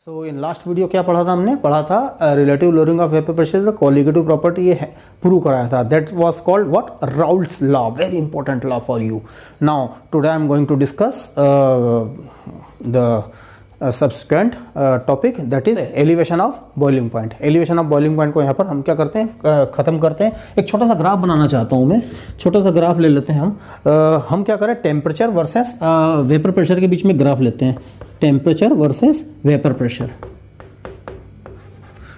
So in last video क्या पढ़ा था हमने? पढ़ा था relative lowering of vapour pressure colligative property ये प्रूव कराया था. That was called what? Raoult's law. Very important law for you. Now today I am going to discuss the subsequent topic that is elevation of boiling point. Elevation of boiling point को यहाँ पर हम क्या करते हैं? खत्म करते हैं. एक छोटा सा ग्राफ बनाना चाहता हूँ मैं. छोटा सा ग्राफ ले लेते हैं हम क्या करें? टेम्परेचर वर्सेस वेपर प्रेशर के बीच में ग्राफ लेते हैं. Temperature versus vapour pressure.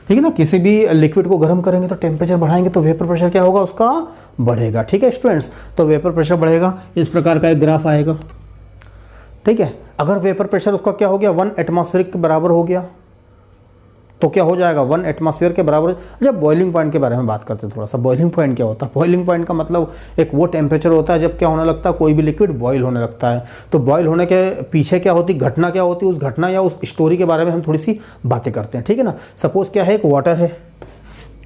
ठीक है ना. किसी भी लिक्विड को गर्म करेंगे तो टेम्परेचर बढ़ाएंगे तो वेपर प्रेशर क्या होगा? उसका बढ़ेगा. ठीक है स्टूडेंट्स. तो वेपर प्रेशर बढ़ेगा, इस प्रकार का एक ग्राफ आएगा. ठीक है. अगर वेपर प्रेशर उसका क्या हो गया? 1 एटमॉस्फेरिक के बराबर हो गया तो क्या हो जाएगा? 1 एटमॉस्फेयर के बराबर. जब बॉइलिंग पॉइंट के बारे में बात करते हैं थोड़ा सा. बॉइलिंग पॉइंट क्या होता है? बॉइलिंग पॉइंट का मतलब एक वो टेम्परेचर होता है जब क्या होने लगता है? कोई भी लिक्विड बॉयल होने लगता है. तो बॉयल होने के पीछे क्या होती, घटना क्या होती, उस घटना या उस स्टोरी के बारे में हम थोड़ी सी बातें करते हैं. ठीक है ना. सपोज क्या है? एक वाटर है.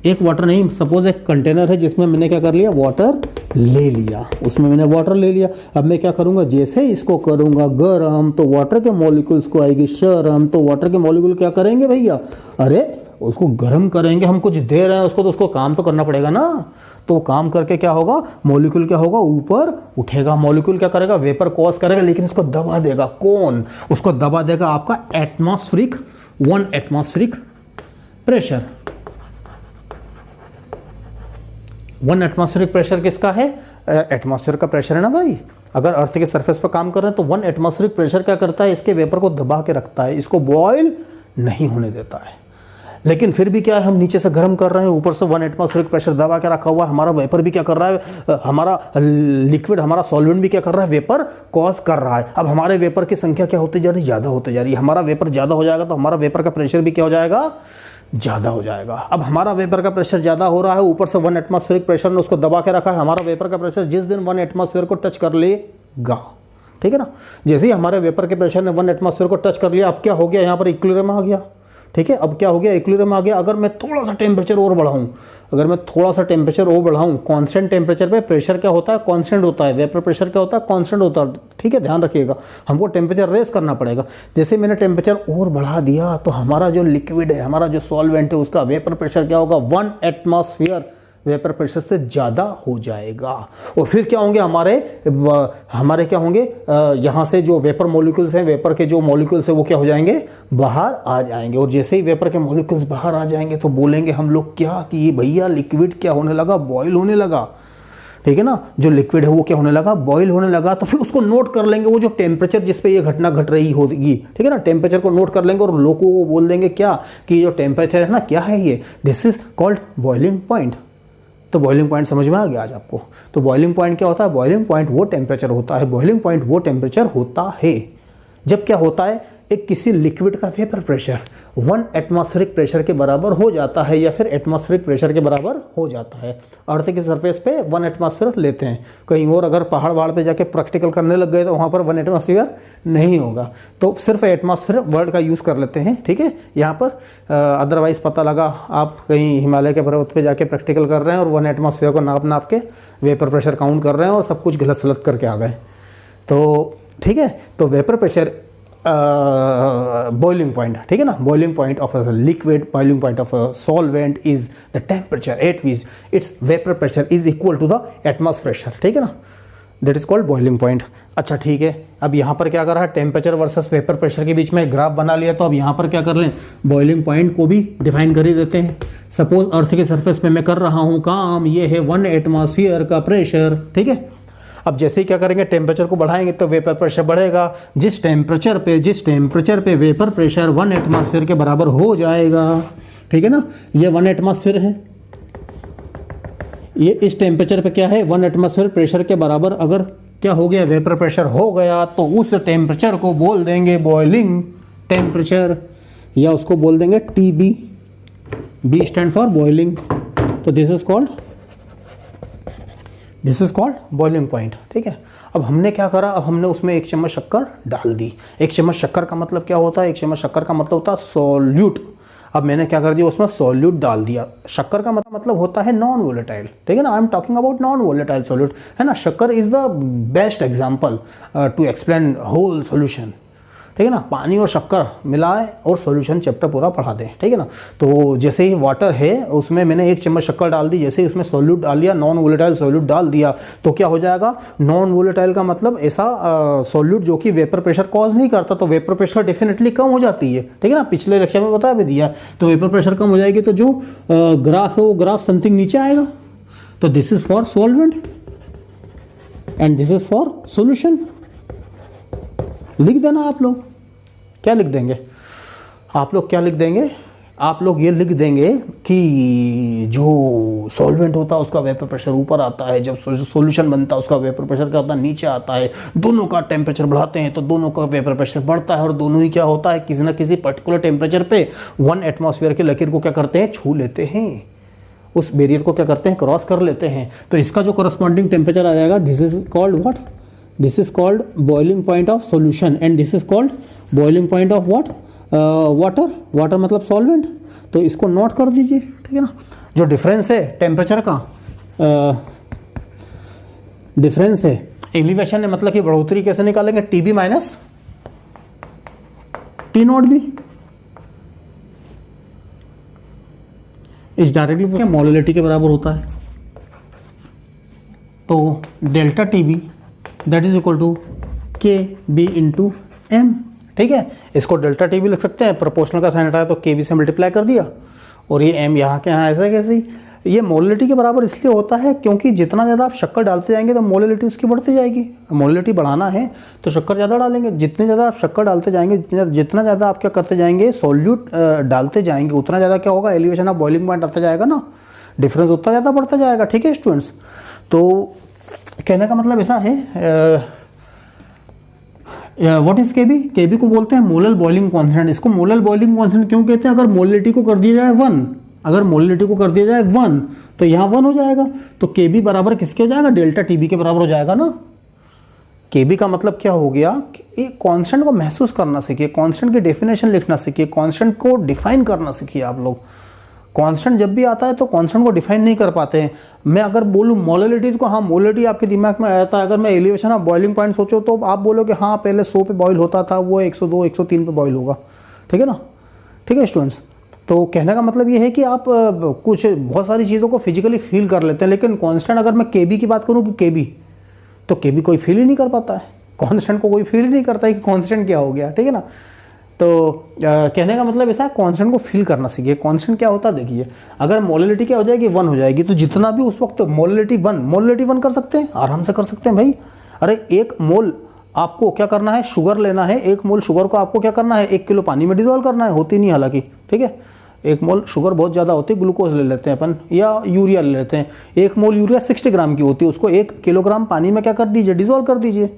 एक वाटर नहीं, सपोज एक कंटेनर है जिसमें मैंने क्या कर लिया? वाटर ले लिया. उसमें मैंने वाटर ले लिया. अब मैं क्या करूंगा? जैसे इसको करूंगा गर्म तो वाटर के मॉलिक्यूल्स को आएगी शर्म. तो वाटर के मॉलिक्यूल क्या करेंगे भैया? अरे उसको गर्म करेंगे. हम कुछ दे रहे हैं उसको तो उसको काम तो करना पड़ेगा ना. तो काम करके क्या होगा? मॉलिक्यूल क्या होगा? ऊपर उठेगा. मॉलिक्यूल क्या करेगा? वेपर कॉज करेगा, लेकिन इसको दबा देगा. कौन उसको दबा देगा? आपका atmospheric 1 atmospheric pressure. 1 atmospheric pressure किसका है? एटमॉस्फेयर का प्रेशर है ना भाई. अगर अर्थ के सरफेस पर काम कर रहे हैं तो 1 एटमॉस्फेरिक प्रेशर क्या करता है? इसके वेपर को दबा के रखता है, इसको बॉयल नहीं होने देता है. लेकिन फिर भी क्या है? हम नीचे से गर्म कर रहे हैं, ऊपर से 1 एटमॉस्फेरिक प्रेशर दबा के रखा हुआ है. हमारा वेपर भी क्या कर रहा है? हमारा लिक्विड, हमारा सॉल्वेंट भी क्या कर रहा है? वेपर कॉज कर रहा है. अब हमारे वेपर की संख्या क्या होती जा रही है? ज़्यादा होती जा रही है. हमारा वेपर ज़्यादा हो जाएगा तो हमारा वेपर का प्रेशर भी क्या हो जाएगा? ज़्यादा हो जाएगा. अब हमारा वेपर का प्रेशर ज़्यादा हो रहा है, ऊपर से 1 एटमॉस्फेरिक प्रेशर ने उसको दबा के रखा है. हमारा वेपर का प्रेशर जिस दिन 1 एटमॉस्फेयर को टच कर लेगा, ठीक है ना. जैसे ही हमारे वेपर के प्रेशर ने 1 एटमॉस्फेयर को टच कर लिया, अब क्या हो गया? यहाँ पर इक्विलिब्रियम आ गया. ठीक है. अब क्या हो गया? इक्विलिब्रियम आ गया. अगर मैं थोड़ा सा टेम्परेचर और बढ़ाऊं, कांस्टेंट टेम्परेचर पे प्रेशर क्या होता है? कांस्टेंट होता है. वेपर प्रेशर क्या होता है? कांस्टेंट होता है. ठीक है, ध्यान रखिएगा. हमको टेम्परेचर रेस करना पड़ेगा. जैसे मैंने टेम्परेचर और बढ़ा दिया तो हमारा जो लिक्विड है, हमारा जो सॉल्वेंट है, उसका वेपर प्रेशर क्या होगा? 1 एटमॉस्फेयर वेपर प्रेशर से ज़्यादा हो जाएगा. और फिर क्या होंगे? हमारे क्या होंगे? यहाँ से जो वेपर मॉलिक्यूल्स हैं, वेपर के जो मॉलिक्यूल्स हैं वो क्या हो जाएंगे? बाहर आ जाएंगे. और जैसे ही वेपर के मॉलिक्यूल्स बाहर आ जाएंगे तो बोलेंगे हम लोग क्या कि भैया लिक्विड क्या होने लगा? बॉयल होने लगा. ठीक है ना. जो लिक्विड है वो क्या होने लगा? बॉयल होने लगा. तो फिर उसको नोट कर लेंगे, वो जो टेम्परेचर जिस पे ये घटना घट रही होगी. ठीक है ना. टेम्परेचर को नोट कर लेंगे और लोगों को बोल देंगे क्या कि जो टेम्परेचर है ना, क्या है ये? This is called boiling point. तो बॉइलिंग पॉइंट समझ में आ गया आज आपको. तो बॉइलिंग पॉइंट क्या होता है? बॉइलिंग पॉइंट वो टेम्परेचर होता है. बॉइलिंग पॉइंट वो टेम्परेचर होता है जब क्या होता है? एक किसी लिक्विड का वेपर प्रेशर 1 एटमॉस्फेरिक प्रेशर के बराबर हो जाता है या फिर एटमॉस्फेरिक प्रेशर के बराबर हो जाता है. अर्थ की सरफेस पे 1 एटमॉस्फेयर लेते हैं. कहीं और अगर पहाड़ वहाड़ पे जाके प्रैक्टिकल करने लग गए तो वहाँ पर 1 एटमॉस्फेयर नहीं होगा. तो सिर्फ एटमॉस्फेयर वर्ड का यूज़ कर लेते हैं. ठीक है. यहाँ पर अदरवाइज पता लगा आप कहीं हिमालय के पर्वत पे जाके प्रैक्टिकल कर रहे हैं और 1 एटमॉस्फेयर को नाप के वेपर प्रेशर काउंट कर रहे हैं और सब कुछ गलत सलत करके आ गए. तो ठीक है. तो वेपर प्रेशर boiling point. ठीक है ना. boiling point of a liquid, boiling point of a solvent is the temperature at which its vapor pressure is equal to the atmosphere pressure. ठीक है ना. That is called boiling point. अच्छा ठीक है. अब यहाँ पर क्या कर रहा है? टेम्परेचर वर्सेस वेपर प्रेशर के बीच में ग्राफ बना लिया. तो अब यहाँ पर क्या कर लें? बॉइलिंग पॉइंट को भी डिफाइन कर ही देते हैं. सपोज अर्थ के सरफेस पे मैं कर रहा हूँ काम, ये है 1 एटमॉस्फेयर का प्रेशर. ठीक है. अब जैसे ही क्या करेंगे? टेम्परेचर को बढ़ाएंगे तो वेपर प्रेशर बढ़ेगा. जिस टेम्परेचर पे वेपर प्रेशर 1 एटमॉस्फेयर के बराबर हो जाएगा. ठीक है ना. ये 1 एटमॉस्फेयर है. ये इस टेम्परेचर पे क्या है? 1 एटमॉस्फेयर प्रेशर के बराबर अगर क्या हो गया? वेपर प्रेशर हो गया तो उस टेम्परेचर को बोल देंगे बॉइलिंग टेम्परेचर, या उसको बोल देंगे TB. B stand for boiling. तो this is called boiling point. ठीक है. अब हमने क्या करा? अब हमने उसमें 1 चम्मच शक्कर डाल दी. 1 चम्मच शक्कर का मतलब क्या होता है? 1 चम्मच शक्कर का मतलब होता है सॉल्यूट. अब मैंने क्या कर दिया? उसमें सॉल्यूट डाल दिया. शक्कर का मतलब होता है नॉन वोलेटाइल. ठीक है ना. I am talking about non volatile solute, है ना. शक्कर is the best example to explain whole solution. ठीक है ना, पानी और शक्कर मिलाएं और सॉल्यूशन चैप्टर पूरा पढ़ा दें, ठीक है ना। तो जैसे ही वाटर है उसमें मैंने 1 चम्मच शक्कर डाल दी, जैसे ही उसमें सॉल्यूट डाल दिया, नॉन वोलेटाइल सॉल्यूट डाल दिया, तो क्या हो जाएगा, नॉन वोलेटाइल का मतलब ऐसा सॉल्यूट जो कि वेपर प्रेशर कॉज नहीं करता, तो वेपर प्रेशर डेफिनेटली कम हो जाती है, ठीक है ना, पिछले लेक्चर में बता भी दिया। तो वेपर प्रेशर कम हो जाएगी तो जो ग्राफ है वो ग्राफ समथिंग नीचे आएगा। तो this is for solvent and this is for solution. लिख देना आप लोग, क्या लिख देंगे आप लोग, क्या लिख देंगे आप लोग, ये लिख देंगे कि जो सॉल्वेंट होता है उसका वेपर प्रेशर ऊपर आता है, जब सॉल्यूशन बनता है उसका वेपर प्रेशर क्या होता है, नीचे आता है। दोनों का टेम्परेचर बढ़ाते हैं तो दोनों का वेपर प्रेशर बढ़ता है, और दोनों ही क्या होता है, किसी ना किसी पर्टिकुलर टेम्परेचर पे 1 एटमॉस्फेयर की लकीर को क्या करते हैं, छू लेते हैं, उस बैरियर को क्या करते हैं, क्रॉस कर लेते हैं। तो इसका जो करस्पॉन्डिंग टेम्परेचर आ जाएगा, this is called what, this is called boiling point of solution and this is called boiling point of what, water. Water मतलब सॉल्वेंट। तो इसको नोट कर दीजिए, ठीक है ना। जो डिफरेंस है टेम्परेचर का, डिफरेंस है एलिवेशन है, मतलब कि बढ़ोतरी कैसे निकालेंगे, TB minus T nought B. इस डायरेक्टली क्या मोलैलिटी के बराबर होता है। तो delta TB that is equal to K B into M, ठीक है। इसको डेल्टा टी भी लिख सकते हैं, प्रोपोर्शनल का साइन हटाया तो के बी से मल्टीप्लाई कर दिया, और ये एम यहाँ के यहाँ ऐसा कैसे। ये मोलैलिटी के बराबर इसलिए होता है क्योंकि जितना ज़्यादा आप शक्कर डालते जाएंगे तो मोलैलिटी उसकी बढ़ती जाएगी। मोलैलिटी बढ़ाना है तो शक्कर ज़्यादा डालेंगे, जितने ज़्यादा आप शक्कर डालते जाएंगे, जितना ज़्यादा आप क्या करते जाएंगे, सॉल्यूट डालते जाएंगे, उतना ज़्यादा क्या होगा, एलिवेशन ऑफ बॉइलिंग पॉइंट आता जाएगा ना, डिफरेंस उतना ज़्यादा बढ़ता जाएगा, ठीक है स्टूडेंट्स। तो कहने का मतलब ऐसा है, व्हाट इज केबी, केबी को बोलते हैं मोलल बॉइलिंग कांस्टेंट। इसको मोलल बॉइलिंग कांस्टेंट क्यों कहते हैं, अगर मोलैलिटी को कर दिया जाए 1, अगर मोलैलिटी को कर दिया जाए 1 तो यहाँ 1 हो जाएगा, तो केबी बराबर किसके हो जाएगा, डेल्टा टीबी के बराबर हो जाएगा ना। केबी का मतलब क्या हो गया, एक कांस्टेंट को महसूस करना सीखिए, कांस्टेंट की डेफिनेशन लिखना सीखिए, कांस्टेंट को डिफाइन करना सीखिए आप लोग। कांस्टेंट जब भी आता है तो कांस्टेंट को डिफाइन नहीं कर पाते हैं। मैं अगर बोलूँ मोलैलिटी को, हाँ मोलैलिटी आपके दिमाग में आया था, अगर मैं एलिवेशन ऑफ बॉइलिंग पॉइंट सोचो तो आप बोलोगे हाँ पहले 100 पे बॉइल होता था, वो 102 103 पे बॉइल होगा, ठीक है ना, ठीक है स्टूडेंट्स। तो कहने का मतलब ये है कि आप कुछ बहुत सारी चीज़ों को फिजिकली फील कर लेते हैं, लेकिन कांस्टेंट अगर मैं केबी की बात करूँ कि केबी, तो केबी कोई फील ही नहीं कर पाता है, कांस्टेंट को कोई फील ही नहीं करता है कि कांस्टेंट क्या हो गया, ठीक है ना। तो कहने का मतलब ऐसा है, कांस्टेंट को फील करना सीखिए। कांस्टेंट क्या होता है देखिए, अगर मोलैलिटी क्या हो जाएगी 1 हो जाएगी, तो जितना भी उस वक्त मोलैलिटी 1 कर सकते हैं, आराम से कर सकते हैं भाई। अरे 1 मोल आपको क्या करना है, शुगर लेना है, 1 मोल शुगर को आपको क्या करना है, 1 किलो पानी में डिजोल्व करना है, होती नहीं हालांकि, ठीक है। 1 मोल शुगर बहुत ज़्यादा होती है, ग्लूकोज ले लेते हैं अपन या यूरिया ले लेते हैं, 1 मोल यूरिया 60 ग्राम की होती है, उसको 1 किलोग्राम पानी में क्या कर दीजिए, डिजोल्व कर दीजिए,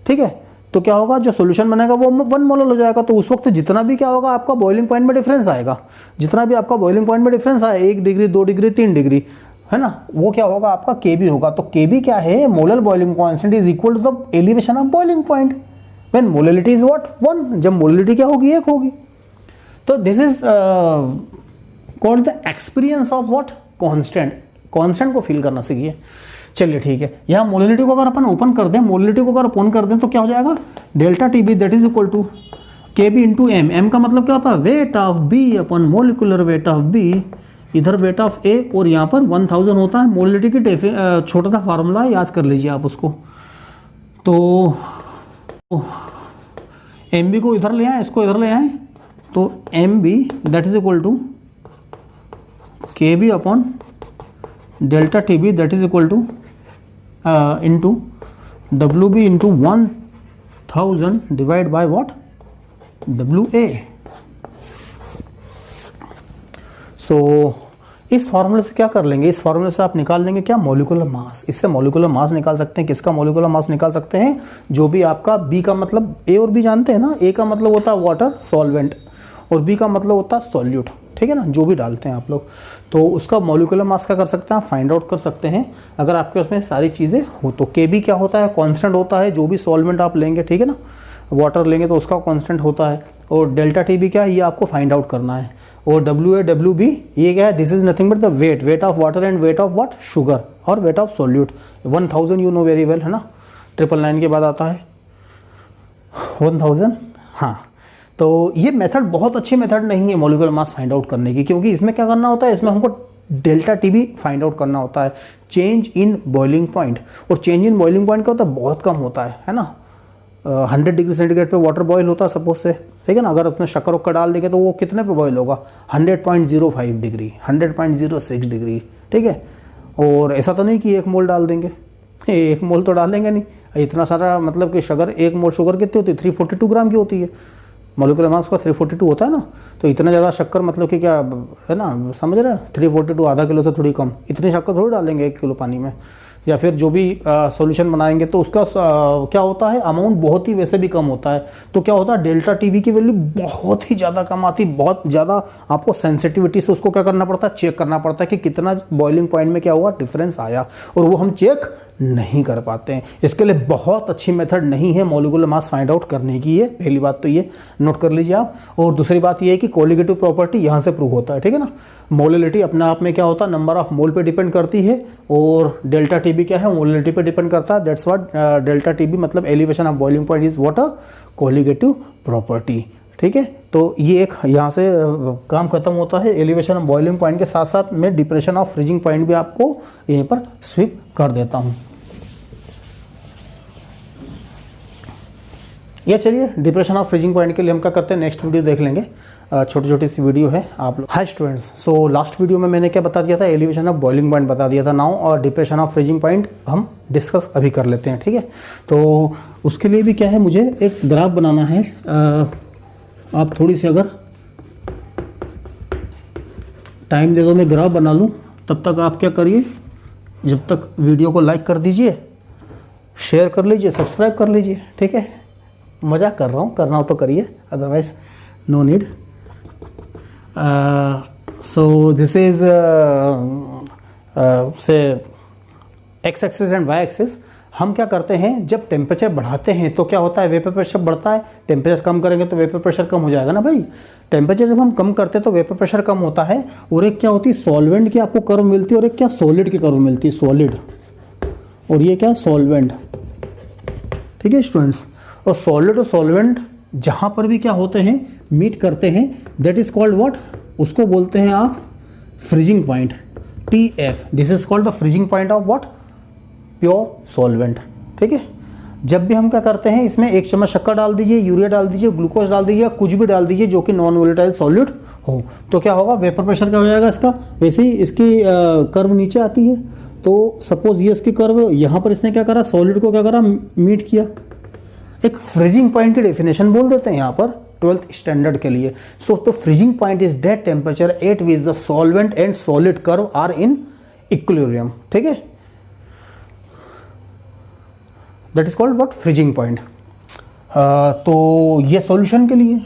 ठीक है। तो क्या होगा, जो सॉल्यूशन बनेगा वो 1 मोलर हो जाएगा। तो उस वक्त जितना भी क्या होगा, आपका बॉइलिंग पॉइंट में डिफरेंस आएगा, जितना भी आपका बॉइलिंग पॉइंट में डिफरेंस आए, 1 डिग्री 2 डिग्री 3 डिग्री, है ना, वो क्या होगा, आपका केबी होगा। तो केबी क्या है, molar boiling constant is equal to the elevation of boiling point when molality is what 1, जब मोलैलिटी क्या होगी, 1 होगी। तो this is called the experience of what, constant. Constant को फील करना सीखिए। चलिए ठीक है, यहाँ मोलैलिटी को अगर अपन ओपन कर दें, मोलैलिटी को अगर ओपन कर दें तो क्या हो जाएगा, delta TB that is equal to KB into M. M का मतलब क्या होता है, weight of B upon molecular weight of B, इधर वेट ऑफ ए, और यहाँ पर 1000 होता है। मोलैलिटी की छोटा सा फार्मूला याद कर लीजिए आप उसको। तो एम बी को इधर ले आए, इसको इधर ले आए, तो M B that is equal to K B upon delta T B that is equal to into W B into 1000 divide by what, W A. So इस फॉर्मूले से क्या कर लेंगे, इस फॉर्मूले से आप निकाल लेंगे क्या, मॉलिक्यूलर मास। इससे मॉलिक्यूलर मास निकाल सकते हैं, किसका मॉलिक्यूलर मास निकाल सकते हैं, जो भी आपका बी का मतलब, ए और बी जानते हैं ना, ए का मतलब होता है वाटर सॉल्वेंट और बी का मतलब होता है सॉल्यूट, ठीक है ना, जो भी डालते हैं आप लोग, तो उसका मॉलिक्यूलर मास क्या कर सकते हैं, आप फाइंड आउट कर सकते हैं अगर आपके उसमें सारी चीज़ें हो तो। के बी क्या होता है, कांस्टेंट होता है, जो भी सॉल्वेंट आप लेंगे, ठीक है ना, वाटर लेंगे तो उसका कांस्टेंट होता है, और डेल्टा टी बी क्या है, ये आपको फाइंड आउट करना है, और डब्ल्यू ए डब्ल्यू बी ये क्या है, this is nothing but the weight, weight of water and weight of what, sugar, और weight of solute. 1000 you know very well, है ना, 999 के बाद आता है, 1000। हाँ, तो ये मेथड बहुत अच्छी मेथड नहीं है मॉलिक्यूलर मास फाइंड आउट करने की, क्योंकि इसमें क्या करना होता है, इसमें हमको डेल्टा टी भी फाइंड आउट करना होता है, चेंज इन बॉइलिंग पॉइंट। और चेंज इन बॉइलिंग पॉइंट का होता है बहुत कम होता है ना। 100 डिग्री सेंटीग्रेड पे वाटर बॉयल होता है सपोज से, ठीक है ना। अगर उसमें शक्कर वक्कर डाल देंगे तो वो कितने पे बॉयल होगा, 100.05 डिग्री, 100.06 डिग्री, ठीक है। और ऐसा तो नहीं कि 1 मोल डाल देंगे, 1 मोल तो डालेंगे नहीं, इतना सारा, मतलब कि शुगर 1 मोल शुगर कितनी होती है, 342 ग्राम की होती है। मॉलिक्यूलर मास का 342 होता है ना, तो इतना ज़्यादा शक्कर मतलब कि क्या है ना, समझ रहे हैं। 342 आधा किलो से थोड़ी कम, इतनी शक्कर थोड़ी डालेंगे 1 किलो पानी में। या फिर जो भी सॉल्यूशन बनाएंगे तो उसका क्या होता है, अमाउंट बहुत ही वैसे भी कम होता है। तो क्या होता है, डेल्टा टीवी की वैल्यू बहुत ही ज़्यादा कम आती, बहुत ज़्यादा आपको सेंसिटिविटी से उसको क्या करना पड़ता है, चेक करना पड़ता है कि कितना बॉइलिंग पॉइंट में क्या हुआ, डिफरेंस आया, और वो हम चेक नहीं कर पाते हैं। इसके लिए बहुत अच्छी मेथड नहीं है मॉलिक्यूलर मास फाइंड आउट करने की, ये पहली बात तो ये नोट कर लीजिए आप। और दूसरी बात ये है कि कोलिगेटिव प्रॉपर्टी यहाँ से प्रूव होता है, ठीक है ना। मोलिलिटी अपने आप में क्या होता है, नंबर ऑफ मोल पे डिपेंड करती है, और डेल्टा टीबी क्या है, मोलिलिटी पे डिपेंड करता है। दैट्स व्हाट डेल्टा टीबी मतलब elevation of boiling point is what a colligative property, ठीक है। तो ये एक यहाँ से काम खत्म होता है एलिवेशन ऑफ बॉइलिंग पॉइंट के साथ साथ मैं डिप्रेशन ऑफ फ्रीजिंग पॉइंट भी आपको यहीं पर स्विप कर देता हूँ। ये चलिए डिप्रेशन ऑफ फ्रीजिंग पॉइंट के लिए हम क्या करते हैं, नेक्स्ट वीडियो देख लेंगे, छोटी छोटी सी वीडियो है आप लोग। Hi students, so last video में मैंने क्या बता दिया था, एलिवेशन ऑफ बॉइलिंग पॉइंट बता दिया था नाउ, और डिप्रेशन ऑफ फ्रीजिंग पॉइंट हम डिस्कस अभी कर लेते हैं, ठीक है। तो उसके लिए भी क्या है, मुझे एक ग्राफ बनाना है। आप थोड़ी सी अगर टाइम दे दो, मैं ग्राफ बना लूँ, तब तक आप क्या करिए, जब तक वीडियो को लाइक कर दीजिए, शेयर कर लीजिए, सब्सक्राइब कर लीजिए, ठीक है। मजाक कर रहा हूँ, करना हो तो करिए, otherwise no need. So this is से X axis and Y axis. हम क्या करते हैं, जब टेम्परेचर बढ़ाते हैं तो क्या होता है, वेपर प्रेशर बढ़ता है, टेम्परेचर कम करेंगे तो वेपर प्रेशर कम हो जाएगा ना भाई। टेम्परेचर जब हम कम करते हैं तो वेपर प्रेशर कम होता है, और एक क्या होती है, सॉल्वेंट की आपको कर्व मिलती है, और एक क्या, सॉलिड की कर्व मिलती है, सॉलिड, और ये क्या, सॉल्वेंट, ठीक है स्टूडेंट्स। और सॉलिड और सॉल्वेंट जहां पर भी क्या होते हैं, मीट करते हैं, दैट इज कॉल्ड व्हाट, उसको बोलते हैं आप freezing point, TF। This is called the freezing point of what, pure solvent, ठीक है। जब भी हम क्या करते हैं, इसमें 1 चम्मच शक्कर डाल दीजिए, यूरिया डाल दीजिए, ग्लूकोज डाल दीजिए, कुछ भी डाल दीजिए जो कि नॉन वोलेटाइल सॉलिड हो, तो क्या होगा, वेपर प्रेशर क्या हो जाएगा इसका, वैसे ही इसकी कर्व नीचे आती है। तो सपोज ये इसकी कर्व, यहाँ पर इसने क्या करा, सॉलिड को क्या करा, मीट किया। एक फ्रीजिंग पॉइंट की डेफिनेशन बोल देते हैं यहाँ पर 12th स्टैंडर्ड के लिए। सो तो freezing point is that temperature at which the solvent and solid curve are in equilibrium, ठीक है। That is called what, freezing point. तो ये सॉल्यूशन के लिए।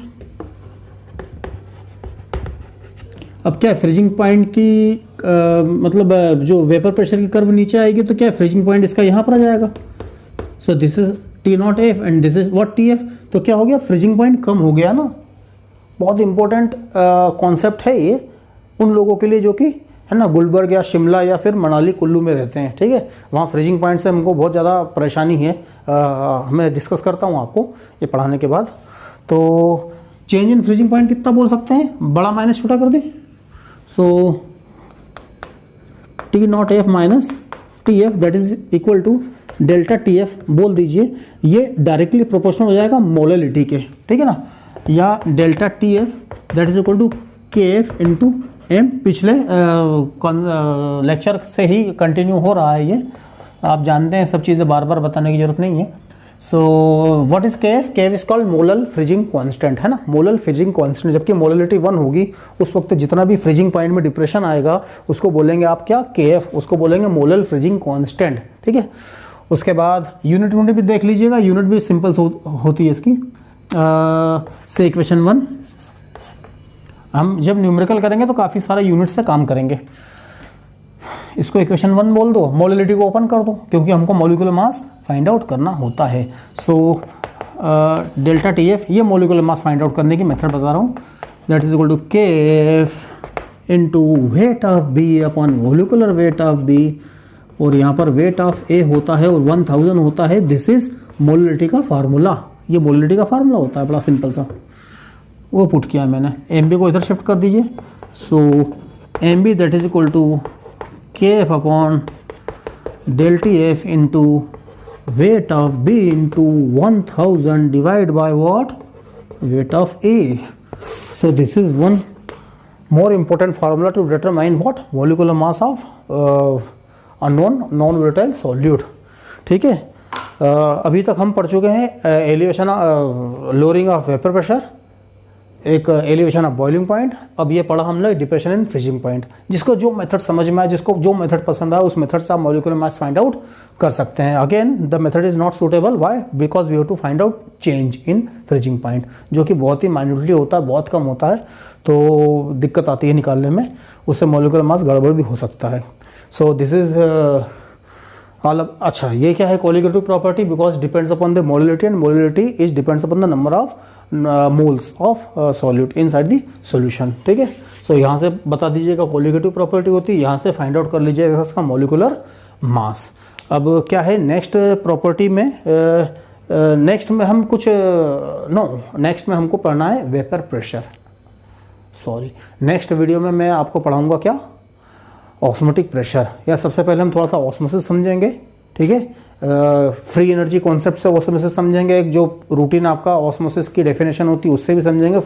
अब क्या है, फ्रीजिंग पॉइंट की मतलब जो वेपर प्रेशर की कर्व नीचे आएगी तो क्या है, फ्रीजिंग पॉइंट इसका यहाँ पर आ जाएगा। सो this is T0F and this is what TF। तो क्या हो गया, फ्रीजिंग पॉइंट कम हो गया ना। बहुत इंपॉर्टेंट कॉन्सेप्ट है ये उन लोगों के लिए जो कि है ना गुलबर्ग या शिमला या फिर मनाली कुल्लू में रहते हैं, ठीक है। वहाँ फ्रीजिंग पॉइंट से हमको बहुत ज़्यादा परेशानी है। मैं डिस्कस करता हूँ आपको ये पढ़ाने के बाद। तो चेंज इन फ्रीजिंग पॉइंट कितना बोल सकते हैं, बड़ा माइनस छोटा कर दें। So T0F minus TF that is equal to delta TF बोल दीजिए। ये डायरेक्टली प्रोपोर्शनल हो जाएगा मोलिलिटी के, ठीक है ना, या delta TF that is equal to KF into M। पिछले लेक्चर से ही कंटिन्यू हो रहा है ये, आप जानते हैं, सब चीज़ें बार बार बताने की जरूरत नहीं है। So what is KF, KF is called molal freezing constant, है ना, मोलल फ्रीजिंग कांस्टेंट। जबकि मोलिलिटी 1 होगी उस वक्त जितना भी फ्रीजिंग पॉइंट में डिप्रेशन आएगा उसको बोलेंगे आप क्या, KF, उसको बोलेंगे मोलल फ्रीजिंग कांस्टेंट, ठीक है। उसके बाद यूनिट भी देख लीजिएगा, यूनिट भी सिंपल होती है इसकी। से इक्वेशन 1 हम जब न्यूमेरिकल करेंगे तो काफ़ी सारे यूनिट से काम करेंगे। इसको इक्वेशन 1 बोल दो, मोलिलिटी को ओपन कर दो, क्योंकि हमको मॉलिक्यूलर मास फाइंड आउट करना होता है। सो डेल्टा TF, ये मॉलिक्यूलर मास फाइंड आउट करने की मेथड बता रहा हूँ, that is equal to KF into weight of B upon molecular weight of B, और यहाँ पर वेट ऑफ A होता है और 1000 होता है। दिस इज मोलिलिटी का फार्मूला, ये मोलिडिटी का फार्मूला होता है, बड़ा सिंपल सा, वो पुट किया मैंने। एम बी को इधर शिफ्ट कर दीजिए। So M B that is equal to K F upon del T F into weight of B into 1000 divide by what, weight of A. So this is one more important formula to determine what molecular mass of unknown non volatile solute। ठीक है, अभी तक हम पढ़ चुके हैं elevation lowering of vapour pressure, एक elevation of boiling point, अब ये पढ़ा हमने डिप्रेशन एंड फ्रीजिंग पॉइंट। जिसको जो मेथड समझ में आए, जिसको जो मेथड पसंद आए, उस मेथड से आप मॉलिक्यूलर मास फाइंड आउट कर सकते हैं। Again the method is not suitable, why, because we have to find out change in freezing point, जो कि बहुत ही माइन्यूटली होता है, बहुत कम होता है, तो दिक्कत आती है निकालने में, उससे मॉलिक्यूलर मास गड़बड़ भी हो सकता है। सो दिस इज अच्छा, ये क्या है colligative property, because depends upon the molality and molality is depends upon the number of moles of solute inside the solution. ठीक है, सो यहाँ से बता दीजिएगा कोलिगेटिव प्रॉपर्टी होती है, यहाँ से फाइंड आउट कर लीजिएगा इसका मॉलिक्यूलर मास। अब क्या है नेक्स्ट प्रॉपर्टी में, नेक्स्ट में हम कुछ नेक्स्ट में हमको पढ़ना है vapour pressure. Sorry, next video में मैं आपको पढ़ाऊंगा क्या, ऑस्मोटिक प्रेशर। या सबसे पहले हम थोड़ा सा ऑस्मोसिस समझेंगे। ठीक है, फ्री एनर्जी कॉन्सेप्ट से ऑस्मोसिस समझेंगे, एक जो रूटीन आपका ऑस्मोसिस की डेफिनेशन होती है उससे भी समझेंगे।